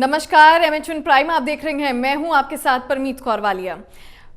नमस्कार, MHN prime आप देख रहे हैं। मैं हूं आपके साथ परमीत कौर वालिया।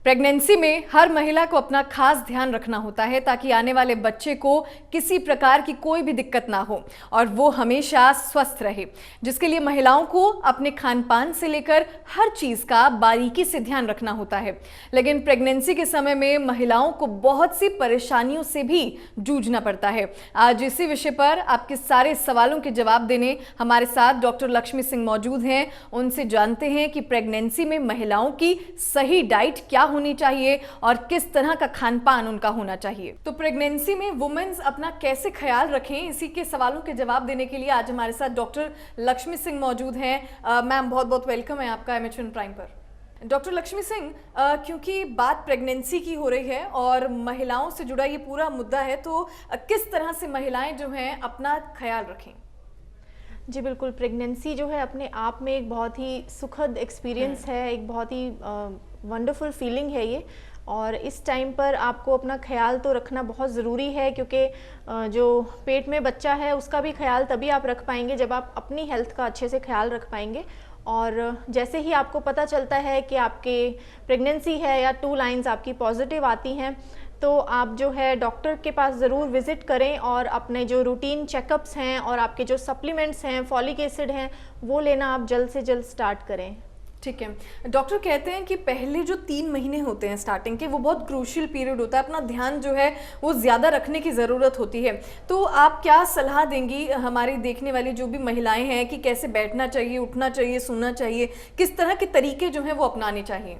प्रेगनेंसी में हर महिला को अपना खास ध्यान रखना होता है ताकि आने वाले बच्चे को किसी प्रकार की कोई भी दिक्कत ना हो और वो हमेशा स्वस्थ रहे, जिसके लिए महिलाओं को अपने खान पान से लेकर हर चीज का बारीकी से ध्यान रखना होता है। लेकिन प्रेगनेंसी के समय में महिलाओं को बहुत सी परेशानियों से भी जूझना पड़ता है। आज इसी विषय पर आपके सारे सवालों के जवाब देने हमारे साथ डॉक्टर लक्ष्मी सिंह मौजूद हैं। उनसे जानते हैं कि प्रेगनेंसी में महिलाओं की सही डाइट क्या होनी चाहिए और किस तरह का खान पान उनका होना चाहिए। तो प्रेगनेंसी में वुमेन्स अपना कैसे ख्याल रखें, इसी के सवालों के जवाब देने के लिए आज हमारे साथ डॉक्टर लक्ष्मी सिंह मौजूद हैं। मैम, बहुत बहुत वेलकम है आपका एमएचएन प्राइम पर। डॉक्टर लक्ष्मी सिंह, क्योंकि बात प्रेगनेंसी की हो रही है और महिलाओं से जुड़ा ये पूरा मुद्दा है, तो किस तरह से महिलाएं जो हैं अपना ख्याल रखें? जी बिल्कुल, प्रेगनेंसी जो है अपने आप में एक बहुत ही सुखद एक्सपीरियंस है, एक बहुत ही वंडरफुल फीलिंग है ये। और इस टाइम पर आपको अपना ख्याल तो रखना बहुत ज़रूरी है, क्योंकि जो पेट में बच्चा है उसका भी ख्याल तभी आप रख पाएंगे जब आप अपनी हेल्थ का अच्छे से ख्याल रख पाएंगे। और जैसे ही आपको पता चलता है कि आपके प्रेगनेंसी है या 2 लाइंस आपकी पॉजिटिव आती हैं, तो आप जो है डॉक्टर के पास ज़रूर विज़िट करें और अपने जो रूटीन चेकअप्स हैं और आपके जो सप्लीमेंट्स हैं, फॉलिक एसिड हैं, वो लेना आप जल्द से जल्द स्टार्ट करें। ठीक है। डॉक्टर कहते हैं कि पहले जो 3 महीने होते हैं स्टार्टिंग के, वो बहुत क्रूशियल पीरियड होता है, अपना ध्यान जो है वो ज़्यादा रखने की ज़रूरत होती है। तो आप क्या सलाह देंगी हमारी देखने वाली जो भी महिलाएं हैं कि कैसे बैठना चाहिए, उठना चाहिए, सोना चाहिए, किस तरह के तरीके जो हैं वो अपनाने चाहिए?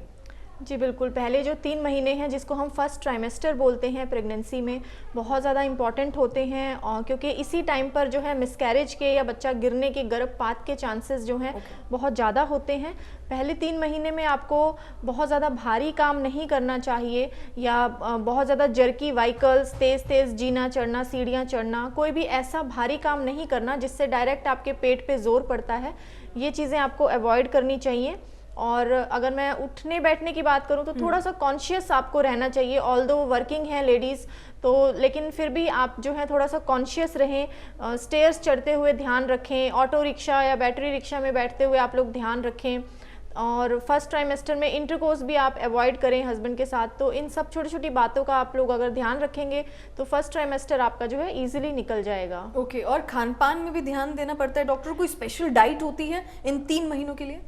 जी बिल्कुल, पहले जो 3 महीने हैं जिसको हम फर्स्ट ट्राइमेस्टर बोलते हैं प्रेगनेंसी में, बहुत ज़्यादा इम्पॉर्टेंट होते हैं, और क्योंकि इसी टाइम पर जो है मिसकैरेज के या बच्चा गिरने के, गर्भपात के चांसेस जो हैं बहुत ज़्यादा होते हैं। पहले 3 महीने में आपको बहुत ज़्यादा भारी काम नहीं करना चाहिए या बहुत ज़्यादा जर्की व्हीकल्स, तेज़ तेज़ जीना चढ़ना, सीढ़ियाँ चढ़ना, कोई भी ऐसा भारी काम नहीं करना जिससे डायरेक्ट आपके पेट पे जोर पड़ता है। ये चीज़ें आपको अवॉइड करनी चाहिए। और अगर मैं उठने बैठने की बात करूं तो थोड़ा सा कॉन्शियस आपको रहना चाहिए। ऑल्दो वर्किंग हैं लेडीज़ तो, लेकिन फिर भी आप जो है थोड़ा सा कॉन्शियस रहें। स्टेयर्स चढ़ते हुए ध्यान रखें, ऑटो रिक्शा या बैटरी रिक्शा में बैठते हुए आप लोग ध्यान रखें। और फर्स्ट ट्राइमेस्टर में इंटरकोर्स भी आप अवॉइड करें हस्बैंड के साथ। तो इन सब छोटी छोटी बातों का आप लोग अगर ध्यान रखेंगे तो फर्स्ट ट्राइमेस्टर आपका जो है ईजिली निकल जाएगा। ओके। और खान पान में भी ध्यान देना पड़ता है डॉक्टर? कोई स्पेशल डाइट होती है इन 3 महीनों के लिए?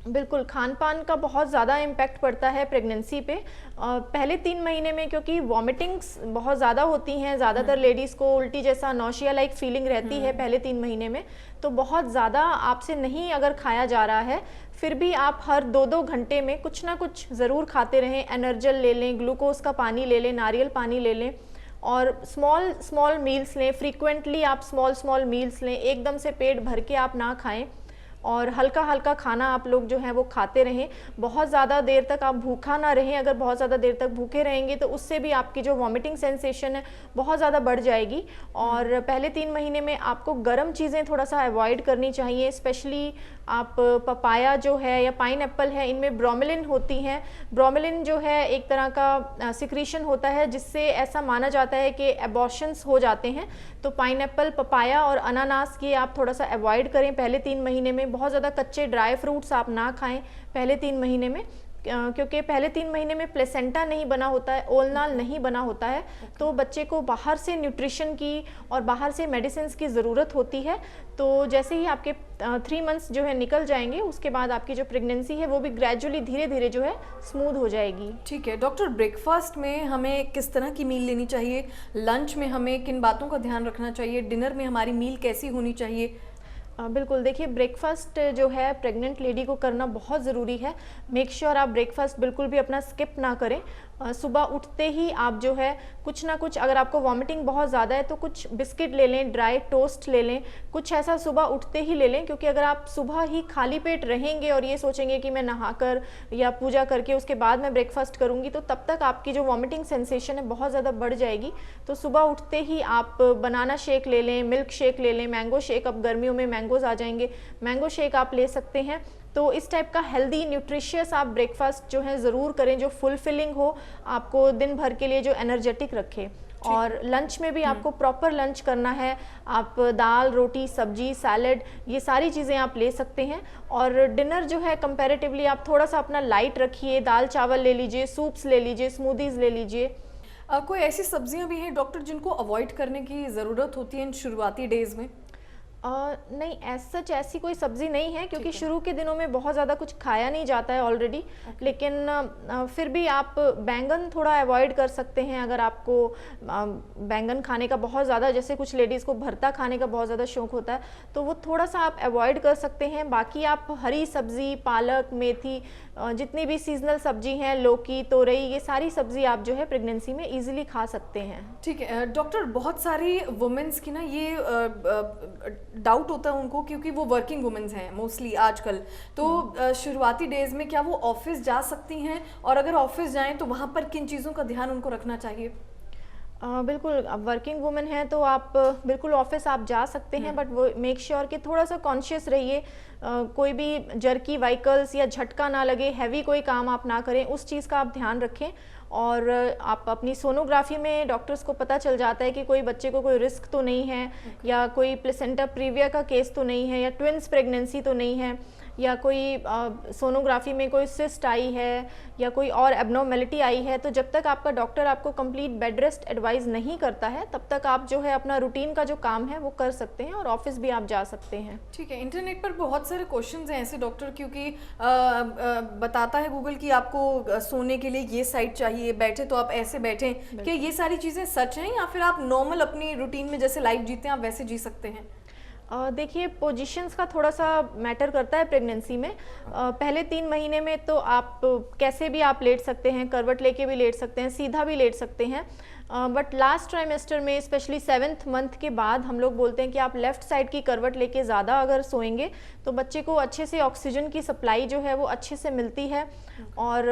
बिल्कुल, खान पान का बहुत ज़्यादा इम्पैक्ट पड़ता है प्रेगनेंसी पे। पहले 3 महीने में क्योंकि वॉमिटिंग्स बहुत ज़्यादा होती हैं, ज़्यादातर लेडीज़ को उल्टी जैसा नौशिया लाइक फीलिंग रहती है पहले 3 महीने में, तो बहुत ज़्यादा आपसे नहीं अगर खाया जा रहा है, फिर भी आप हर 2-2 घंटे में कुछ ना कुछ ज़रूर खाते रहें। एनर्जल ले लें, ग्लूकोज का पानी ले लें, नारियल पानी ले लें, और स्मॉल मील्स लें। फ्रीक्वेंटली आप स्मॉल मील्स लें, एकदम से पेट भर के आप ना खाएं और हल्का हल्का खाना आप लोग जो है वो खाते रहें। बहुत ज़्यादा देर तक आप भूखा ना रहें। अगर बहुत ज़्यादा देर तक भूखे रहेंगे तो उससे भी आपकी जो वॉमिटिंग सेंसेशन है बहुत ज़्यादा बढ़ जाएगी। और पहले 3 महीने में आपको गर्म चीज़ें थोड़ा सा अवॉइड करनी चाहिए। स्पेशली आप पपाया जो है या पाइनएप्पल है, इनमें ब्रोमेलिन होती हैं। ब्रोमेलिन जो है एक तरह का सिक्रीशन होता है जिससे ऐसा माना जाता है कि एबॉर्शंस हो जाते हैं। तो पाइनएप्पल, पपाया और अनानास की आप थोड़ा सा अवॉइड करें पहले 3 महीने में। बहुत ज़्यादा कच्चे ड्राई फ्रूट्स आप ना खाएं पहले 3 महीने में, क्योंकि पहले 3 महीने में प्लेसेंटा नहीं बना होता है, ओलनाल नहीं बना होता है। तो बच्चे को बाहर से न्यूट्रिशन की और बाहर से मेडिसिन की ज़रूरत होती है। तो जैसे ही आपके 3 मंथ्स जो है निकल जाएंगे, उसके बाद आपकी जो प्रेगनेंसी है वो भी ग्रेजुअली धीरे धीरे जो है स्मूथ हो जाएगी। ठीक है डॉक्टर, ब्रेकफास्ट में हमें किस तरह की मील लेनी चाहिए? लंच में हमें किन बातों का ध्यान रखना चाहिए? डिनर में हमारी मील कैसी होनी चाहिए? बिल्कुल, देखिए ब्रेकफास्ट जो है प्रेग्नेंट लेडी को करना बहुत ज़रूरी है। मेक श्योर आप ब्रेकफास्ट बिल्कुल भी अपना स्किप ना करें। सुबह उठते ही आप जो है कुछ ना कुछ, अगर आपको वॉमिटिंग बहुत ज़्यादा है तो कुछ बिस्किट ले लें, ड्राई टोस्ट ले लें, कुछ ऐसा सुबह उठते ही ले लें। क्योंकि अगर आप सुबह ही खाली पेट रहेंगे और ये सोचेंगे कि मैं नहाकर या पूजा करके उसके बाद मैं ब्रेकफास्ट करूँगी, तो तब तक आपकी जो वॉमिटिंग सेंसेशन है बहुत ज़्यादा बढ़ जाएगी। तो सुबह उठते ही आप बनाना शेक ले लें, मिल्क शेक ले लें, मैंगो शेक, अब गर्मियों में मैंगोज़ आ जाएंगे, मैंगो शेक आप ले सकते हैं। तो इस टाइप का हेल्दी न्यूट्रिशियस आप ब्रेकफास्ट जो है ज़रूर करें, जो फुलफिलिंग हो, आपको दिन भर के लिए जो एनर्जेटिक रखे। और लंच में भी आपको प्रॉपर लंच करना है। आप दाल, रोटी, सब्जी, सैलड, ये सारी चीज़ें आप ले सकते हैं। और डिनर जो है कंपैरेटिवली आप थोड़ा सा अपना लाइट रखिए, दाल चावल ले लीजिए, सूप्स ले लीजिए, स्मूदीज़ ले लीजिए। कोई ऐसी सब्जियां भी हैं डॉक्टर जिनको अवॉइड करने की ज़रूरत होती है इन शुरुआती डेज में? नहीं, सच ऐसी कोई सब्ज़ी नहीं है, क्योंकि शुरू के दिनों में बहुत ज़्यादा कुछ खाया नहीं जाता है ऑलरेडी। लेकिन फिर भी आप बैंगन थोड़ा अवॉइड कर सकते हैं। अगर आपको बैंगन खाने का बहुत ज़्यादा, जैसे कुछ लेडीज़ को भरता खाने का बहुत ज़्यादा शौक होता है, तो वो थोड़ा सा आप अवॉइड कर सकते हैं। बाकी आप हरी सब्ज़ी, पालक, मेथी, जितनी भी सीजनल सब्जी हैं, लौकी, तोरई, ये सारी सब्ज़ी आप जो है प्रेगनेंसी में ईजिली खा सकते हैं। ठीक है डॉक्टर, बहुत सारी वुमेन्स की ना ये डाउट होता है उनको, क्योंकि वो वर्किंग वुमेन्स हैं मोस्टली आजकल, तो शुरुआती डेज में क्या वो ऑफिस जा सकती हैं, और अगर ऑफिस जाएं तो वहाँ पर किन चीज़ों का ध्यान उनको रखना चाहिए? बिल्कुल, अब वर्किंग वुमेन है तो आप बिल्कुल ऑफिस आप जा सकते हैं, बट वो मेक श्योर कि थोड़ा सा कॉन्शियस रहिए। कोई भी जर्की व्हीकल्स या झटका ना लगे, हैवी कोई काम आप ना करें, उस चीज़ का आप ध्यान रखें। और आप अपनी सोनोग्राफी में डॉक्टर्स को पता चल जाता है कि कोई बच्चे को कोई रिस्क तो नहीं है, या कोई प्लेसेंटा प्रीविया का केस तो नहीं है, या ट्विंस प्रेगनेंसी तो नहीं है, या कोई सोनोग्राफी में कोई सिस्ट आई है, या कोई और एबनॉर्मेलिटी आई है। तो जब तक आपका डॉक्टर आपको कंप्लीट बेड रेस्ट एडवाइस नहीं करता है, तब तक आप जो है अपना रूटीन का जो काम है वो कर सकते हैं, और ऑफिस भी आप जा सकते हैं। ठीक है, इंटरनेट पर बहुत सारे क्वेश्चंस हैं ऐसे डॉक्टर, क्योंकि बताता है गूगल कि आपको सोने के लिए ये साइड चाहिए, बैठे तो आप ऐसे बैठें। क्या ये सारी चीज़ें सच हैं, या फिर आप नॉर्मल अपनी रूटीन में जैसे लाइफ जीते हैं आप वैसे जी सकते हैं? देखिए, पोजीशंस का थोड़ा सा मैटर करता है प्रेगनेंसी में। पहले 3 महीने में तो आप कैसे भी आप लेट सकते हैं, करवट लेके भी लेट सकते हैं, सीधा भी लेट सकते हैं। बट लास्ट ट्राइमेस्टर में, स्पेशली 7th मंथ के बाद, हम लोग बोलते हैं कि आप लेफ़्ट साइड की करवट लेके ज़्यादा अगर सोएंगे तो बच्चे को अच्छे से ऑक्सीजन की सप्लाई जो है वो अच्छे से मिलती है। और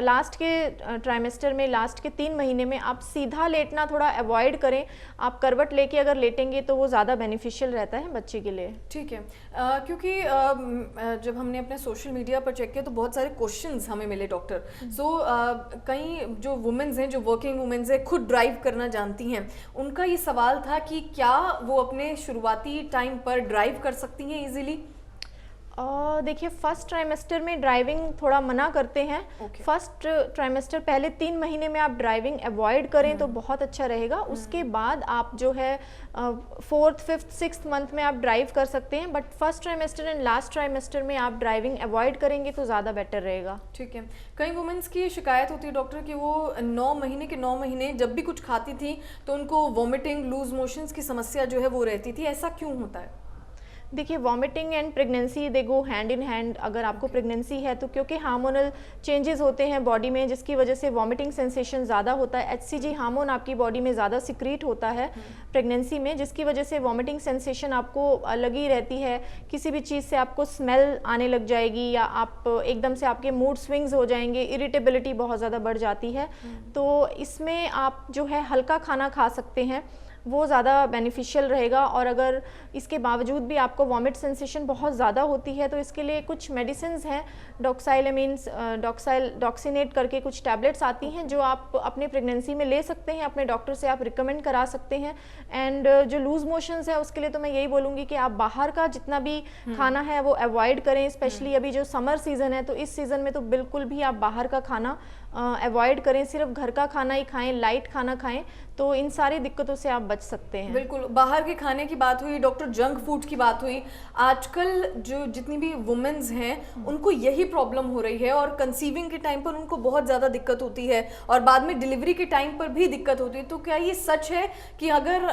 लास्ट के ट्राइमेस्टर में, लास्ट के 3 महीने में आप सीधा लेटना थोड़ा अवॉइड करें। आप करवट लेके अगर लेटेंगे तो वो ज़्यादा बेनिफिशियल रहता है बच्चे के लिए। ठीक है, क्योंकि जब हमने अपने सोशल मीडिया पर चेक किया तो बहुत सारे क्वेश्चंस हमें मिले डॉक्टर। सो कई जो वुमेन्स हैं, जो वर्किंग वुमेन्स हैं, खुद ड्राइव करना जानती हैं, उनका ये सवाल था कि क्या वो अपने शुरुआती टाइम पर ड्राइव कर सकती हैं इजीली? देखिए, फर्स्ट ट्राइमेस्टर में ड्राइविंग थोड़ा मना करते हैं। फर्स्ट ट्राइमेस्टर पहले 3 महीने में आप ड्राइविंग अवॉइड करें तो बहुत अच्छा रहेगा। उसके बाद आप जो है 4th, 5th, 6th मंथ में आप ड्राइव कर सकते हैं, but first trimester and last trimester में आप ड्राइविंग अवॉइड करेंगे तो ज़्यादा बेटर रहेगा। ठीक है, कई वुमेन्स की शिकायत होती है डॉक्टर कि वो 9 महीने के 9 महीने जब भी कुछ खाती थी तो उनको वॉमिटिंग, लूज मोशंस की समस्या जो है वो रहती थी, ऐसा क्यों होता है? देखिए, vomiting and pregnancy they go hand in hand. अगर आपको प्रेगनेंसी है तो क्योंकि हार्मोनल चेंजेस होते हैं बॉडी में, जिसकी वजह से वॉमिटिंग सेंसेशन ज़्यादा होता है। HCG हार्मोन आपकी बॉडी में ज़्यादा सिक्रीट होता है प्रेगनेंसी में, जिसकी वजह से वॉमिटिंग सेंसेशन आपको लगी रहती है। किसी भी चीज़ से आपको स्मेल आने लग जाएगी, या आप एकदम से आपके मूड स्विंग्स हो जाएंगे, इरिटेबिलिटी बहुत ज़्यादा बढ़ जाती है। तो इसमें आप जो है हल्का खाना खा सकते हैं, वो ज़्यादा बेनिफिशियल रहेगा। और अगर इसके बावजूद भी आपको वॉमिट सेंसेशन बहुत ज़्यादा होती है तो इसके लिए कुछ मेडिसिन्स हैं, डॉक्साइलेमिन्स, डॉक्सीनेट करके कुछ टैबलेट्स आती हैं जो आप अपने प्रेगनेंसी में ले सकते हैं, अपने डॉक्टर से आप रिकमेंड करा सकते हैं। एंड जो लूज मोशंस है उसके लिए तो मैं यही बोलूँगी कि आप बाहर का जितना भी खाना है वो अवॉइड करें। स्पेशली अभी जो समर सीज़न है तो इस सीज़न में तो बिल्कुल भी आप बाहर का खाना अवॉइड करें, सिर्फ घर का खाना ही खाएं, लाइट खाना खाएं, तो इन सारी दिक्कतों से आप बच सकते हैं। बिल्कुल, बाहर के खाने की बात हुई डॉक्टर, जंक फूड की बात हुई। आजकल जो जितनी भी वुमेन्स हैं उनको यही प्रॉब्लम हो रही है, और कंसीविंग के टाइम पर उनको बहुत ज़्यादा दिक्कत होती है, और बाद में डिलीवरी के टाइम पर भी दिक्कत होती है। तो क्या ये सच है कि अगर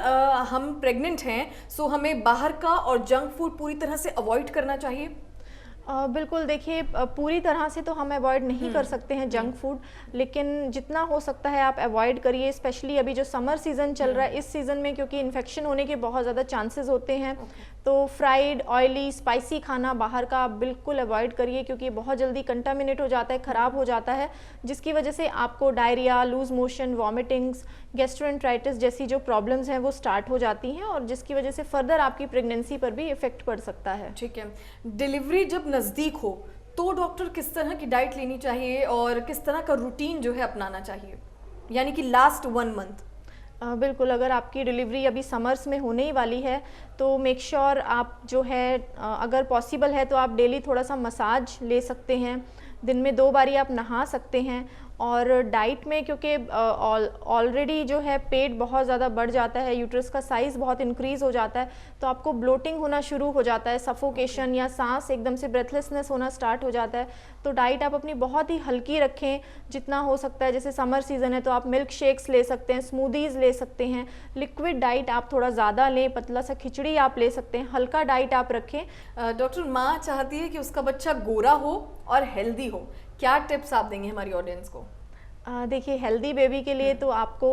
हम प्रेग्नेंट हैं सो हमें बाहर का और जंक फूड पूरी तरह से अवॉइड करना चाहिए? बिल्कुल, देखिए, पूरी तरह से तो हम अवॉइड नहीं कर सकते हैं जंक फूड, लेकिन जितना हो सकता है आप अवॉइड करिए। स्पेशली अभी जो समर सीज़न चल रहा है, इस सीज़न में क्योंकि इन्फेक्शन होने के बहुत ज़्यादा चांसेस होते हैं, तो फ्राइड, ऑयली, स्पाइसी खाना बाहर का आप बिल्कुल अवॉइड करिए, क्योंकि बहुत जल्दी कंटामिनेट हो जाता है, ख़राब हो जाता है, जिसकी वजह से आपको diarrhoea, loose motion, vomitings, gastroenteritis जैसी जो प्रॉब्लम्स हैं वो स्टार्ट हो जाती हैं, और जिसकी वजह से फर्दर आपकी प्रेगनेंसी पर भी इफेक्ट पड़ सकता है। ठीक है, डिलीवरी जब नज़दीक हो तो डॉक्टर किस तरह की डाइट लेनी चाहिए और किस तरह का रूटीन जो है अपनाना चाहिए, यानी कि लास्ट 1 मंथ? बिल्कुल, अगर आपकी डिलीवरी अभी समर्स में होने ही वाली है तो मेक श्योर आप जो है अगर पॉसिबल है तो आप डेली थोड़ा सा मसाज ले सकते हैं, दिन में 2 बारी आप नहा सकते हैं। और डाइट में क्योंकि ऑलरेडी जो है पेट बहुत ज़्यादा बढ़ जाता है, यूट्रस का साइज़ बहुत इंक्रीज़ हो जाता है, तो आपको ब्लोटिंग होना शुरू हो जाता है, सफोकेशन या सांस एकदम से ब्रेथलेसनेस होना स्टार्ट हो जाता है। तो डाइट आप अपनी बहुत ही हल्की रखें जितना हो सकता है। जैसे समर सीज़न है तो आप मिल्क शेक्स ले सकते हैं, स्मूदीज़ ले सकते हैं, लिक्विड डाइट आप थोड़ा ज़्यादा लें, पतला सा खिचड़ी आप ले सकते हैं, हल्का डाइट आप रखें। डॉक्टर, माँ चाहती है कि उसका बच्चा गोरा हो और हेल्दी हो, क्या टिप्स आप देंगे हमारी ऑडियंस को? देखिए, हेल्दी बेबी के लिए तो आपको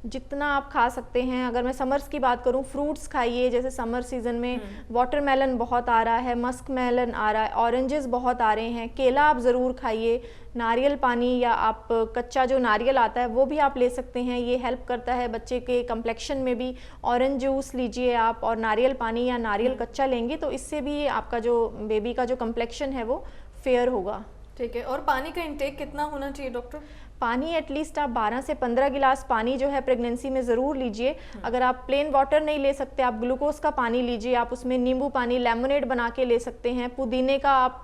जितना आप खा सकते हैं, अगर मैं समर्स की बात करूं, फ्रूट्स खाइए। जैसे समर सीज़न में वाटरमेलन बहुत आ रहा है, मस्क मेलन आ रहा है, ऑरेंजेस बहुत आ रहे हैं, केला आप ज़रूर खाइए, नारियल पानी या आप कच्चा जो नारियल आता है वो भी आप ले सकते हैं, ये हेल्प करता है बच्चे के कम्प्लेक्शन में भी। ऑरेंज जूस लीजिए आप और नारियल पानी या नारियल कच्चा लेंगे तो इससे भी आपका जो बेबी का जो कम्प्लेक्शन है वो फेयर होगा। ठीक है, और पानी का इंटेक कितना होना चाहिए डॉक्टर? पानी एटलीस्ट आप 12 से 15 गिलास पानी जो है प्रेगनेंसी में ज़रूर लीजिए। अगर आप प्लेन वाटर नहीं ले सकते, आप ग्लूकोज का पानी लीजिए, आप उसमें नींबू पानी लेमोनेड बना के ले सकते हैं, पुदीने का आप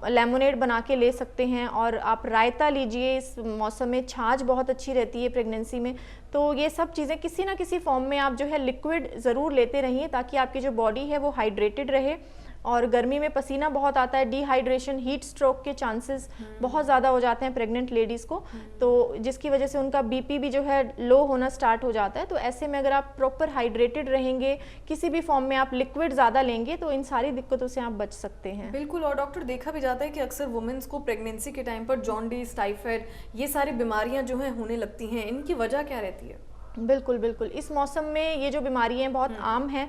लेमोनेड बना के ले सकते हैं, और आप रायता लीजिए। इस मौसम में छाछ बहुत अच्छी रहती है प्रेगनेंसी में। तो ये सब चीज़ें किसी ना किसी फॉर्म में आप जो है लिक्विड ज़रूर लेते रहिए ताकि आपकी जो बॉडी है वो हाइड्रेटेड रहे। और गर्मी में पसीना बहुत आता है, डिहाइड्रेशन, हीट स्ट्रोक के चांसेस बहुत ज़्यादा हो जाते हैं प्रेग्नेंट लेडीज़ को, तो जिसकी वजह से उनका बीपी भी जो है लो होना स्टार्ट हो जाता है। तो ऐसे में अगर आप प्रॉपर हाइड्रेटेड रहेंगे, किसी भी फॉर्म में आप लिक्विड ज़्यादा लेंगे तो इन सारी दिक्कतों से आप बच सकते हैं। बिल्कुल। और डॉक्टर, देखा भी जाता है कि अक्सर वुमेन्स को प्रेगनेंसी के टाइम पर जॉन्डिस, टाइफाइड, ये सारी बीमारियां जो हैं होने लगती हैं, इनकी वजह क्या रहती है? बिल्कुल बिल्कुल, इस मौसम में ये जो बीमारियां बहुत आम हैं,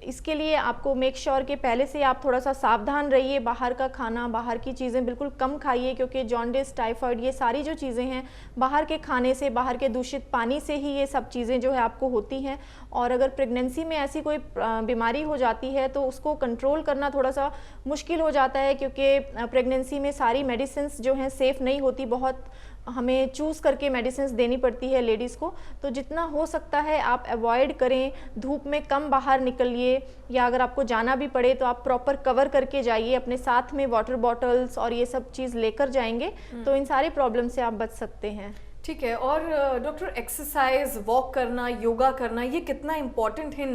इसके लिए आपको मेक श्योर कि पहले से आप थोड़ा सा सावधान रहिए। बाहर का खाना, बाहर की चीज़ें बिल्कुल कम खाइए, क्योंकि जॉन्डिस, टाइफाइड, ये सारी जो चीज़ें हैं बाहर के खाने से, बाहर के दूषित पानी से ही ये सब चीज़ें जो है आपको होती हैं। और अगर प्रेगनेंसी में ऐसी कोई बीमारी हो जाती है तो उसको कंट्रोल करना थोड़ा सा मुश्किल हो जाता है, क्योंकि प्रेगनेंसी में सारी मेडिसिन जो हैं सेफ़ नहीं होती, बहुत हमें चूज़ करके मेडिसिन देनी पड़ती है लेडीज़ को। तो जितना हो सकता है आप अवॉइड करें, धूप में कम बाहर निकलिए, या अगर आपको जाना भी पड़े तो आप प्रॉपर कवर करके जाइए, अपने साथ में वाटर बॉटल्स और ये सब चीज़ लेकर जाएंगे तो इन सारी प्रॉब्लम से आप बच सकते हैं। ठीक है। और डॉक्टर, एक्सरसाइज, वॉक करना, योगा करना, ये कितना इम्पोर्टेंट है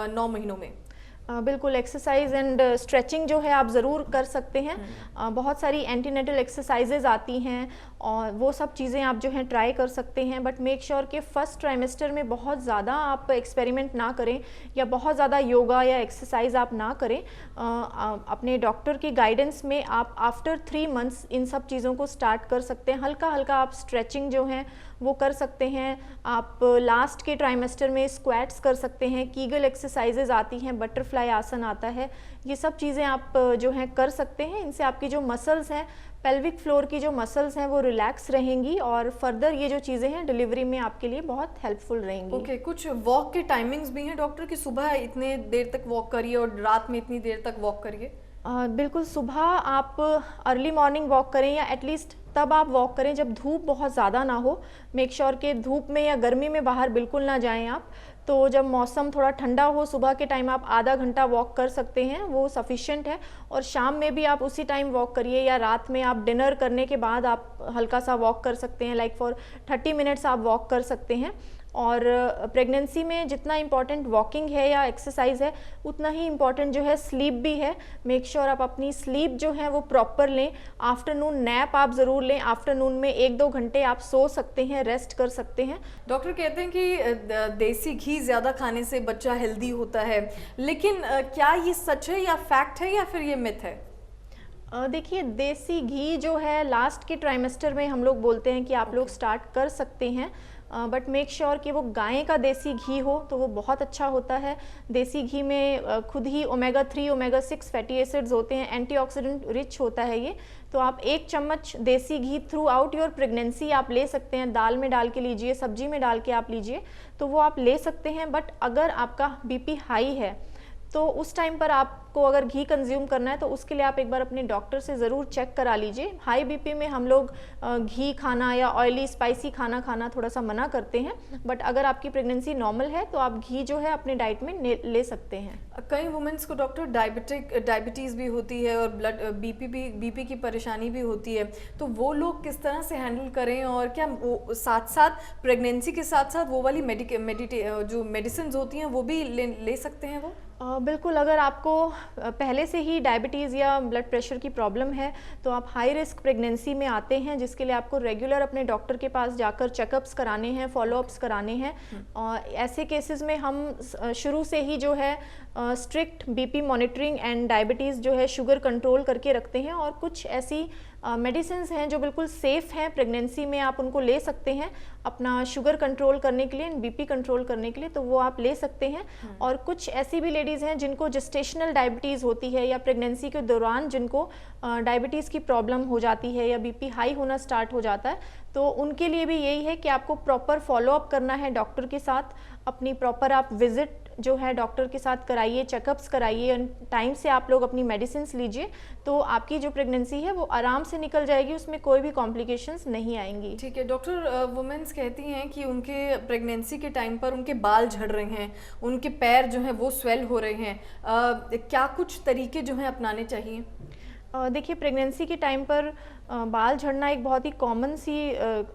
9 महीनों में? बिल्कुल, एक्सरसाइज एंड स्ट्रेचिंग जो है आप ज़रूर कर सकते हैं। बहुत सारी एंटीनेटल एक्सरसाइजेज आती हैं और वो सब चीज़ें आप जो हैं ट्राई कर सकते हैं, बट मेक श्योर कि फर्स्ट ट्राइमेस्टर में बहुत ज़्यादा आप एक्सपेरिमेंट ना करें या बहुत ज़्यादा योगा या एक्सरसाइज आप ना करें। अपने डॉक्टर की गाइडेंस में आप आफ्टर 3 मंथ्स इन सब चीज़ों को स्टार्ट कर सकते हैं। हल्का हल्का आप स्ट्रेचिंग जो है वो कर सकते हैं। आप लास्ट के ट्राइमेस्टर में स्क्वाट्स कर सकते हैं, कीगल एक्सरसाइजेज आती हैं, बटरफ्लाई आसन आता है, ये सब चीज़ें आप जो हैं कर सकते हैं। इनसे आपकी जो मसल्स हैं, पेल्विक फ्लोर की जो मसल्स हैं वो रिलैक्स रहेंगी और फर्दर ये जो चीज़ें हैं डिलीवरी में आपके लिए बहुत हेल्पफुल रहेंगी। ओके, कुछ वॉक के टाइमिंग्स भी हैं डॉक्टर, कि सुबह इतने देर तक वॉक करिए और रात में इतनी देर तक वॉक करिए? बिल्कुल, सुबह आप अर्ली मॉर्निंग वॉक करें, या एटलीस्ट तब आप वॉक करें जब धूप बहुत ज़्यादा ना हो। मेक श्योर कि धूप में या गर्मी में बाहर बिल्कुल ना जाएं आप। तो जब मौसम थोड़ा ठंडा हो, सुबह के टाइम आप आधा घंटा वॉक कर सकते हैं, वो सफिशिएंट है। और शाम में भी आप उसी टाइम वॉक करिए, या रात में आप डिनर करने के बाद आप हल्का सा वॉक कर सकते हैं, लाइक फॉर 30 मिनट्स आप वॉक कर सकते हैं। और प्रेगनेंसी में जितना इम्पॉर्टेंट वॉकिंग है या एक्सरसाइज है, उतना ही इम्पॉर्टेंट जो है स्लीप भी है। मेक श्योर आप अपनी स्लीप जो है वो प्रॉपर लें। आफ्टरनून नैप आप ज़रूर लें, आफ्टरनून में 1-2 घंटे आप सो सकते हैं, रेस्ट कर सकते हैं। डॉक्टर कहते हैं कि देसी घी ज़्यादा खाने से बच्चा हेल्दी होता है, लेकिन क्या ये सच है या फैक्ट है या फिर ये मिथ है? देखिए, देसी घी जो है लास्ट के ट्राइमेस्टर में हम लोग बोलते हैं कि आप लोग स्टार्ट कर सकते हैं, बट मेक श्योर कि वो गाय का देसी घी हो तो वो बहुत अच्छा होता है। देसी घी में खुद ही ओमेगा 3, ओमेगा 6 फैटी एसिड्स होते हैं, एंटीऑक्सीडेंट रिच होता है ये। तो आप 1 चम्मच देसी घी थ्रू आउट योर प्रेगनेंसी आप ले सकते हैं। दाल में डाल के लीजिए, सब्जी में डाल के आप लीजिए, तो वो आप ले सकते हैं। बट अगर आपका बीपी हाई है तो उस टाइम पर आपको अगर घी कंज्यूम करना है तो उसके लिए आप एक बार अपने डॉक्टर से ज़रूर चेक करा लीजिए। हाई बीपी में हम लोग घी खाना या ऑयली स्पाइसी खाना खाना थोड़ा सा मना करते हैं, बट अगर आपकी प्रेगनेंसी नॉर्मल है तो आप घी जो है अपने डाइट में ले सकते हैं। कई वुमेन्स को डॉक्टर डायबिटीज़ भी होती है और बीपी की परेशानी भी होती है, तो वो लोग किस तरह से हैंडल करें, और क्या वो साथ साथ प्रेगनेंसी के साथ साथ वो वाली जो मेडिसिन होती हैं वो भी ले सकते हैं वो? बिल्कुल, अगर आपको पहले से ही डायबिटीज़ या ब्लड प्रेशर की प्रॉब्लम है तो आप हाई रिस्क प्रेगनेंसी में आते हैं, जिसके लिए आपको रेगुलर अपने डॉक्टर के पास जाकर चेकअप्स कराने हैं, फॉलोअप्स कराने हैं। ऐसे केसेस में हम शुरू से ही जो है strict BP monitoring and diabetes जो है शुगर कंट्रोल करके रखते हैं, और कुछ ऐसी मेडिसिन्स हैं जो बिल्कुल सेफ़ हैं प्रेगनेंसी में, आप उनको ले सकते हैं अपना शुगर कंट्रोल करने के लिए एंड बीपी कंट्रोल करने के लिए, तो वो आप ले सकते हैं। और कुछ ऐसी भी लेडीज़ हैं जिनको जेस्टेशनल डायबिटीज़ होती है या प्रेगनेंसी के दौरान जिनको डायबिटीज़ की प्रॉब्लम हो जाती है या बीपी हाई होना स्टार्ट हो जाता है, तो उनके लिए भी यही है कि आपको प्रॉपर फॉलोअप करना है डॉक्टर के साथ, अपनी प्रॉपर आप विजिट जो है डॉक्टर के साथ कराइए, चेकअप्स कराइए, टाइम से आप लोग अपनी मेडिसिन्स लीजिए, तो आपकी जो प्रेगनेंसी है वो आराम से निकल जाएगी, उसमें कोई भी कॉम्प्लिकेशंस नहीं आएंगी। ठीक है डॉक्टर, वुमेन्स कहती हैं कि उनके प्रेगनेंसी के टाइम पर उनके बाल झड़ रहे हैं, उनके पैर जो हैं वो स्वेल हो रहे हैं, क्या कुछ तरीके जो हैं अपनाने चाहिए? देखिए, प्रेगनेंसी के टाइम पर बाल झड़ना एक बहुत ही कॉमन सी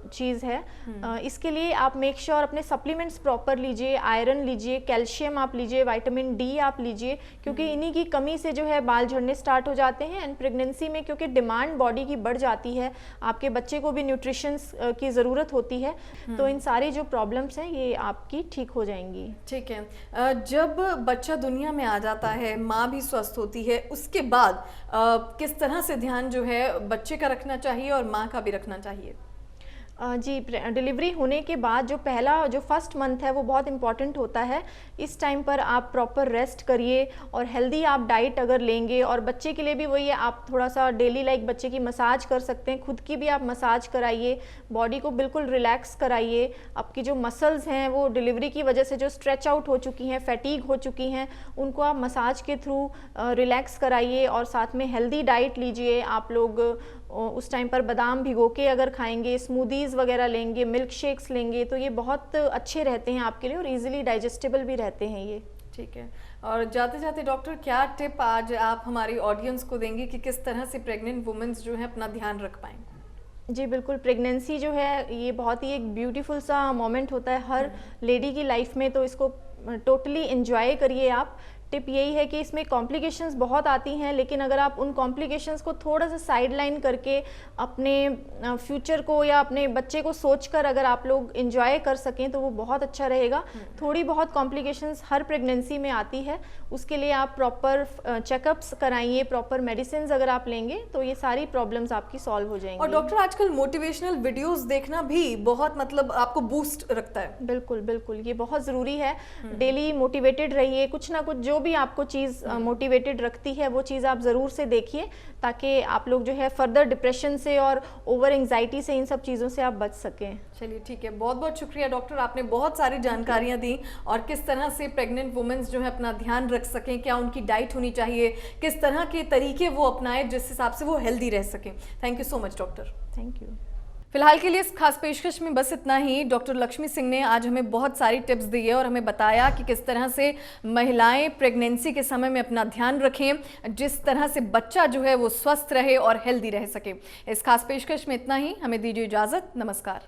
चीज़ है। इसके लिए आप मेक श्योर अपने सप्लीमेंट्स प्रॉपर लीजिए, आयरन लीजिए, कैल्शियम आप लीजिए, विटामिन डी आप लीजिए, क्योंकि इन्हीं की कमी से जो है बाल झड़ने स्टार्ट हो जाते हैं। एंड प्रेगनेंसी में क्योंकि डिमांड बॉडी की बढ़ जाती है, आपके बच्चे को भी न्यूट्रिशंस की ज़रूरत होती है, तो इन सारी जो प्रॉब्लम्स हैं ये आपकी ठीक हो जाएंगी। ठीक है, जब बच्चा दुनिया में आ जाता है, माँ भी स्वस्थ होती है, उसके बाद किस तरह से ध्यान जो है बच्चे का रखना चाहिए और माँ का भी रखना चाहिए? जी, डिलीवरी होने के बाद जो फर्स्ट मंथ है वो बहुत इंपॉर्टेंट होता है। इस टाइम पर आप प्रॉपर रेस्ट करिए और हेल्दी आप डाइट अगर लेंगे, और बच्चे के लिए भी वही है, आप थोड़ा सा डेली लाइक बच्चे की मसाज कर सकते हैं, खुद की भी आप मसाज कराइए, बॉडी को बिल्कुल रिलैक्स कराइए। आपकी जो मसल्स हैं वो डिलीवरी की वजह से जो स्ट्रेच आउट हो चुकी हैं, फैटीग हो चुकी हैं, उनको आप मसाज के थ्रू रिलैक्स कराइए, और साथ में हेल्दी डाइट लीजिए। आप लोग उस टाइम पर बादाम भिगो के अगर खाएंगे, स्मूदीज़ वगैरह लेंगे, मिल्क शेक्स लेंगे, तो ये बहुत अच्छे रहते हैं आपके लिए और इजीली डाइजेस्टेबल भी रहते हैं ये। ठीक है, और जाते जाते डॉक्टर क्या टिप आज आप हमारी ऑडियंस को देंगे कि किस तरह से प्रेग्नेंट वुमेन्स जो है अपना ध्यान रख पाएँ? जी बिल्कुल, प्रेगनेंसी जो है ये बहुत ही एक ब्यूटीफुल सा मोमेंट होता है हर लेडी की लाइफ में, तो इसको टोटली एंजॉय करिए आप। टिप यही है कि इसमें कॉम्प्लिकेशंस बहुत आती हैं, लेकिन अगर आप उन कॉम्प्लिकेशंस को थोड़ा सा साइड लाइन करके अपने फ्यूचर को या अपने बच्चे को सोचकर अगर आप लोग एंजॉय कर सकें तो वो बहुत अच्छा रहेगा। थोड़ी बहुत कॉम्प्लिकेशंस हर प्रेगनेंसी में आती है, उसके लिए आप प्रॉपर चेकअप्स कराइए, प्रॉपर मेडिसिन अगर आप लेंगे तो ये सारी प्रॉब्लम्स आपकी सॉल्व हो जाएंगी। और डॉक्टर आजकल मोटिवेशनल वीडियोस देखना भी बहुत मतलब आपको बूस्ट रखता है। बिल्कुल बिल्कुल, ये बहुत ज़रूरी है। डेली मोटिवेटेड रहिए, कुछ ना कुछ जो भी आपको चीज़ मोटिवेटेड रखती है वो चीज़ आप ज़रूर से देखिए, ताकि आप लोग जो है फर्दर डिप्रेशन से और ओवर एंजाइटी से, इन सब चीज़ों से आप बच सकें। चलिए ठीक है, बहुत बहुत शुक्रिया डॉक्टर, आपने बहुत सारी जानकारियां दी, और किस तरह से प्रेग्नेंट वुमेन्स जो है अपना ध्यान रख सकें, क्या उनकी डाइट होनी चाहिए, किस तरह के तरीके वो अपनाएं जिस हिसाब से वो हेल्दी रह सकें। Thank you so much doctor. Thank you. फिलहाल के लिए इस खास पेशकश में बस इतना ही। डॉक्टर लक्ष्मी सिंह ने आज हमें बहुत सारी टिप्स दी है और हमें बताया कि किस तरह से महिलाएं प्रेगनेंसी के समय में अपना ध्यान रखें, जिस तरह से बच्चा जो है वो स्वस्थ रहे और हेल्दी रह सके। इस खास पेशकश में इतना ही, हमें दीजिए इजाज़त, नमस्कार।